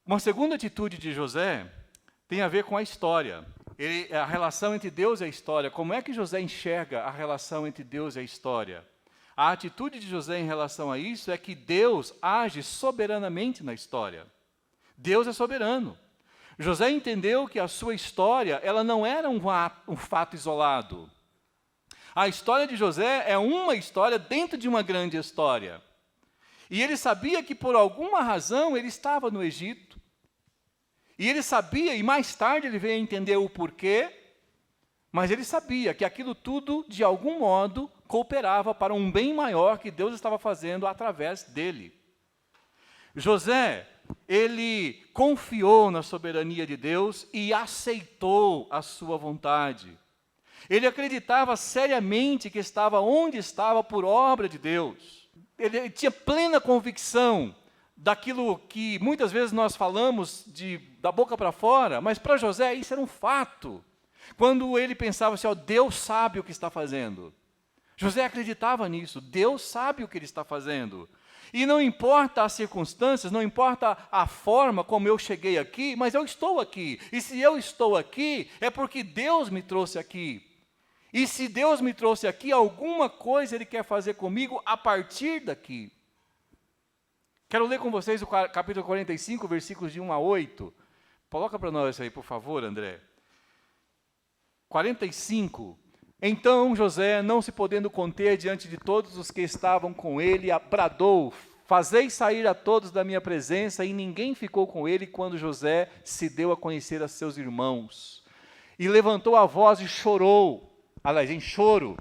Uma segunda atitude de José tem a ver com a história. A relação entre Deus e a história. Como é que José enxerga a relação entre Deus e a história? A atitude de José em relação a isso é que Deus age soberanamente na história. Deus é soberano. José entendeu que a sua história, ela não era um fato isolado. A história de José é uma história dentro de uma grande história. E ele sabia que por alguma razão ele estava no Egito. E ele sabia, e mais tarde ele veio a entender o porquê, mas ele sabia que aquilo tudo, de algum modo, cooperava para um bem maior que Deus estava fazendo através dele. José, ele confiou na soberania de Deus e aceitou a sua vontade. Ele acreditava seriamente que estava onde estava por obra de Deus. Ele tinha plena convicção daquilo que muitas vezes nós falamos da boca para fora, mas para José isso era um fato. Quando ele pensava assim, Deus sabe o que está fazendo. José acreditava nisso, Deus sabe o que ele está fazendo. E não importa as circunstâncias, não importa a forma como eu cheguei aqui, mas eu estou aqui. E se eu estou aqui, é porque Deus me trouxe aqui. E se Deus me trouxe aqui, alguma coisa Ele quer fazer comigo a partir daqui. Quero ler com vocês o capítulo 45, versículos de 1 a 8. Coloca para nós isso aí, por favor, André. 45. Então José, não se podendo conter diante de todos os que estavam com ele, bradou: fazei sair a todos da minha presença, e ninguém ficou com ele quando José se deu a conhecer a seus irmãos. E levantou a voz e chorou, em choro,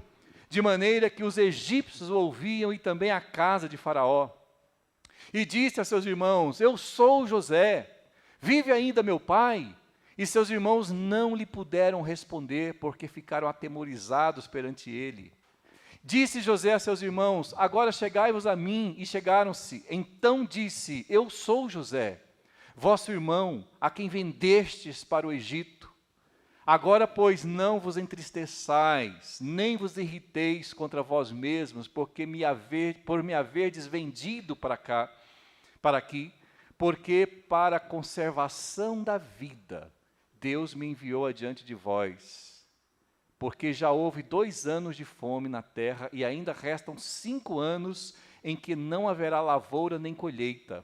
de maneira que os egípcios o ouviam e também a casa de Faraó. E disse a seus irmãos: eu sou José, vive ainda meu pai? E seus irmãos não lhe puderam responder, porque ficaram atemorizados perante ele. Disse José a seus irmãos: agora chegai-vos a mim. E chegaram-se. Então disse: eu sou José, vosso irmão, a quem vendestes para o Egito. Agora, pois, não vos entristeçais, nem vos irriteis contra vós mesmos, por me haverdes vendido para aqui, porque para a conservação da vida Deus me enviou adiante de vós. Porque já houve 2 anos de fome na terra, e ainda restam 5 anos em que não haverá lavoura nem colheita.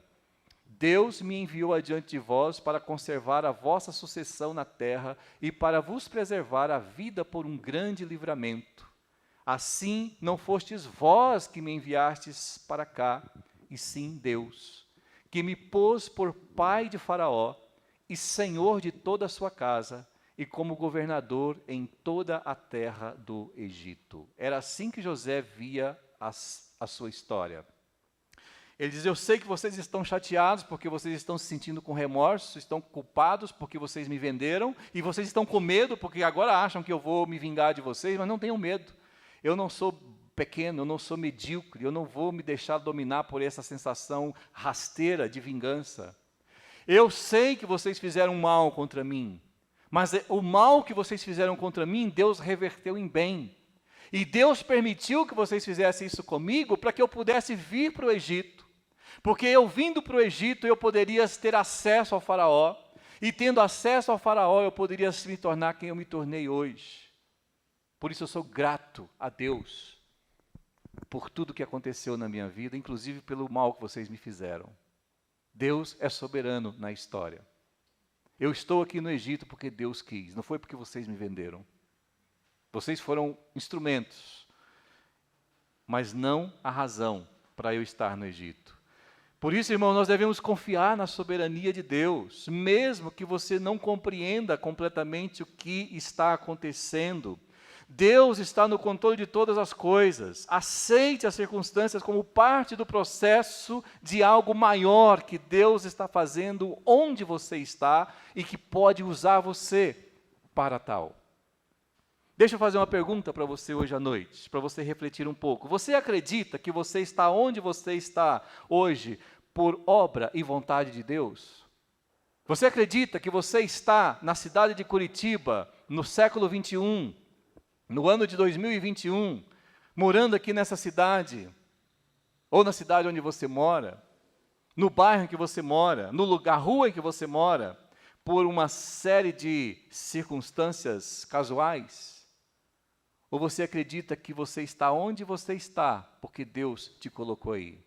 Deus me enviou adiante de vós para conservar a vossa sucessão na terra e para vos preservar a vida por um grande livramento. Assim, não fostes vós que me enviastes para cá, e sim Deus, que me pôs por pai de Faraó e senhor de toda a sua casa, e como governador em toda a terra do Egito. Era assim que José via a sua história. Ele diz: eu sei que vocês estão chateados porque vocês estão se sentindo com remorso, estão culpados porque vocês me venderam, e vocês estão com medo porque agora acham que eu vou me vingar de vocês, mas não tenham medo. Eu não sou pequeno, eu não sou medíocre, eu não vou me deixar dominar por essa sensação rasteira de vingança. Eu sei que vocês fizeram mal contra mim, mas o mal que vocês fizeram contra mim, Deus reverteu em bem. E Deus permitiu que vocês fizessem isso comigo para que eu pudesse vir para o Egito. Porque eu vindo para o Egito, eu poderia ter acesso ao Faraó. E tendo acesso ao Faraó, eu poderia me tornar quem eu me tornei hoje. Por isso eu sou grato a Deus por tudo que aconteceu na minha vida, inclusive pelo mal que vocês me fizeram. Deus é soberano na história. Eu estou aqui no Egito porque Deus quis, não foi porque vocês me venderam. Vocês foram instrumentos, mas não a razão para eu estar no Egito. Por isso, irmão, nós devemos confiar na soberania de Deus, mesmo que você não compreenda completamente o que está acontecendo. Deus está no controle de todas as coisas. Aceite as circunstâncias como parte do processo de algo maior que Deus está fazendo onde você está e que pode usar você para tal. Deixa eu fazer uma pergunta para você hoje à noite, para você refletir um pouco. Você acredita que você está onde você está hoje por obra e vontade de Deus? Você acredita que você está na cidade de Curitiba, no século 21, no ano de 2021, morando aqui nessa cidade, ou na cidade onde você mora, no bairro em que você mora, no lugar, rua em que você mora, por uma série de circunstâncias casuais? Ou você acredita que você está onde você está, porque Deus te colocou aí?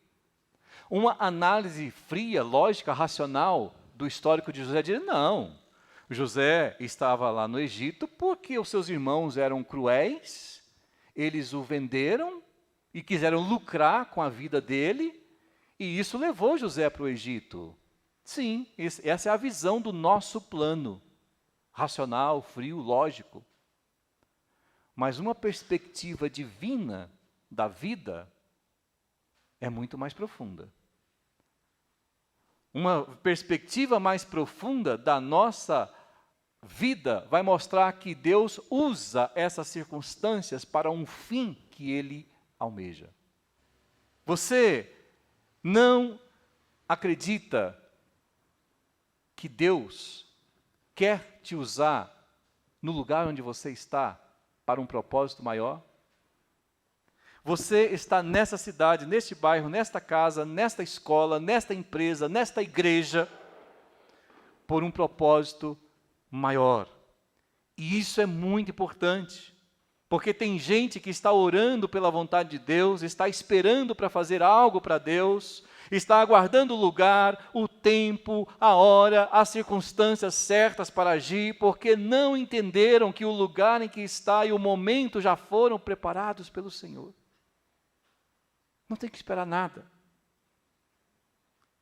Uma análise fria, lógica, racional do histórico de José diz: não, José estava lá no Egito porque os seus irmãos eram cruéis, eles o venderam e quiseram lucrar com a vida dele, e isso levou José para o Egito. Sim, essa é a visão do nosso plano, racional, frio, lógico. Mas uma perspectiva divina da vida é muito mais profunda. Uma perspectiva mais profunda da nossa vida vai mostrar que Deus usa essas circunstâncias para um fim que Ele almeja. Você não acredita que Deus quer te usar no lugar onde você está para um propósito maior? Você está nessa cidade, neste bairro, nesta casa, nesta escola, nesta empresa, nesta igreja, por um propósito maior. E isso é muito importante, porque tem gente que está orando pela vontade de Deus, está esperando para fazer algo para Deus, está aguardando o lugar, o tempo, a hora, as circunstâncias certas para agir, porque não entenderam que o lugar em que está e o momento já foram preparados pelo Senhor. Não tem que esperar nada.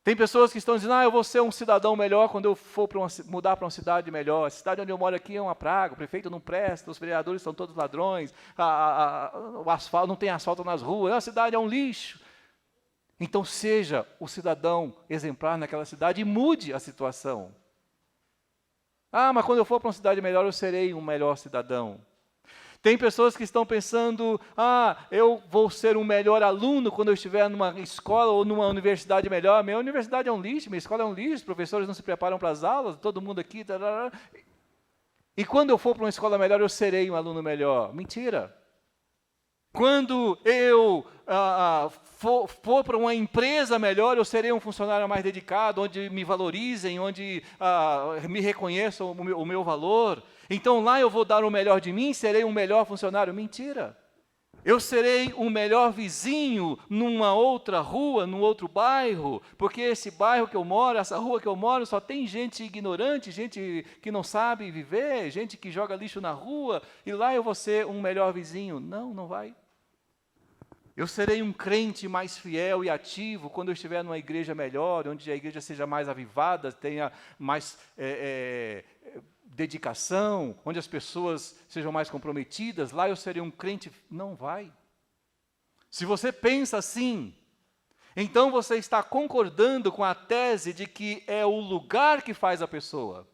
Tem pessoas que estão dizendo: eu vou ser um cidadão melhor quando eu for mudar para uma cidade melhor. A cidade onde eu moro aqui é uma praga, o prefeito não presta, os vereadores são todos ladrões, o asfalto, não tem asfalto nas ruas, a cidade é um lixo. Então seja o cidadão exemplar naquela cidade e mude a situação. Mas quando eu for para uma cidade melhor, eu serei um melhor cidadão. Tem pessoas que estão pensando: eu vou ser um melhor aluno quando eu estiver numa escola ou numa universidade melhor. Minha universidade é um lixo, minha escola é um lixo, os professores não se preparam para as aulas, todo mundo aqui. E quando eu for para uma escola melhor, eu serei um aluno melhor. Mentira. Quando eu for para uma empresa melhor, eu serei um funcionário mais dedicado, onde me valorizem, onde me reconheçam o meu valor. Então lá eu vou dar o melhor de mim, serei um melhor funcionário. Mentira. Eu serei um melhor vizinho numa outra rua, num outro bairro, porque esse bairro que eu moro, essa rua que eu moro, só tem gente ignorante, gente que não sabe viver, gente que joga lixo na rua, e lá eu vou ser um melhor vizinho. Não, não vai. Eu serei um crente mais fiel e ativo quando eu estiver numa igreja melhor, onde a igreja seja mais avivada, tenha mais dedicação, onde as pessoas sejam mais comprometidas. Lá eu serei um crente. Não vai. Se você pensa assim, então você está concordando com a tese de que é o lugar que faz a pessoa.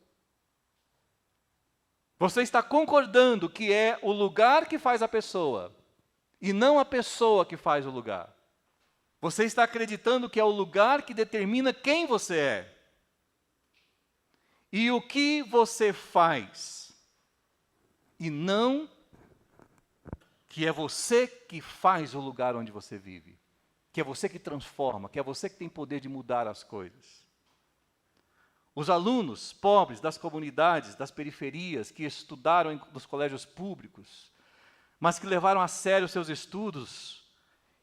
Você está concordando que é o lugar que faz a pessoa, e não a pessoa que faz o lugar. Você está acreditando que é o lugar que determina quem você é. E o que você faz. E não que é você que faz o lugar onde você vive. Que é você que transforma, que é você que tem poder de mudar as coisas. Os alunos pobres das comunidades, das periferias, que estudaram nos colégios públicos, mas que levaram a sério os seus estudos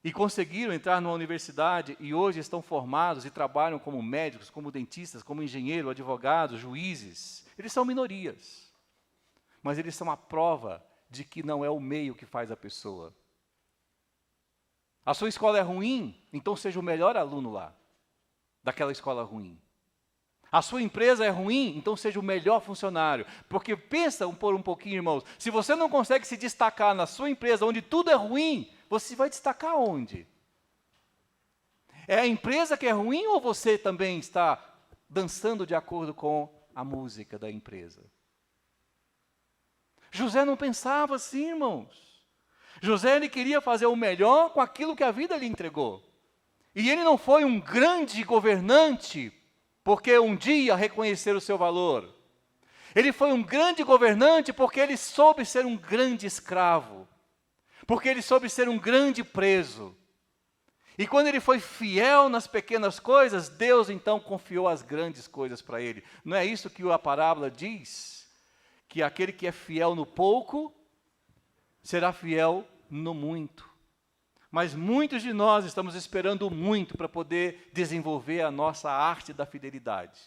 e conseguiram entrar numa universidade e hoje estão formados e trabalham como médicos, como dentistas, como engenheiros, advogados, juízes. Eles são minorias, mas eles são a prova de que não é o meio que faz a pessoa. A sua escola é ruim, então seja o melhor aluno lá, daquela escola ruim. A sua empresa é ruim, então seja o melhor funcionário. Porque pensa por um pouquinho, irmãos, se você não consegue se destacar na sua empresa, onde tudo é ruim, você vai destacar onde? É a empresa que é ruim ou você também está dançando de acordo com a música da empresa? José não pensava assim, irmãos. José, ele queria fazer o melhor com aquilo que a vida lhe entregou. E ele não foi um grande governante porque um dia reconheceram o seu valor. Ele foi um grande governante porque ele soube ser um grande escravo. Porque ele soube ser um grande preso. E quando ele foi fiel nas pequenas coisas, Deus então confiou as grandes coisas para ele. Não é isso que a parábola diz? Que aquele que é fiel no pouco, será fiel no muito. Mas muitos de nós estamos esperando muito para poder desenvolver a nossa arte da fidelidade.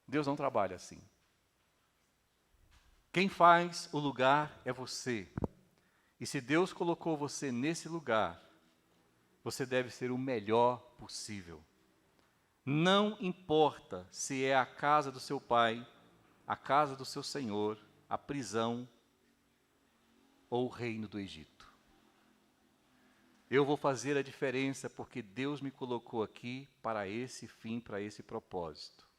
Deus não trabalha assim. Quem faz o lugar é você. E se Deus colocou você nesse lugar, você deve ser o melhor possível. Não importa se é a casa do seu pai, a casa do seu senhor, a prisão ou o reino do Egito. Eu vou fazer a diferença porque Deus me colocou aqui para esse fim, para esse propósito.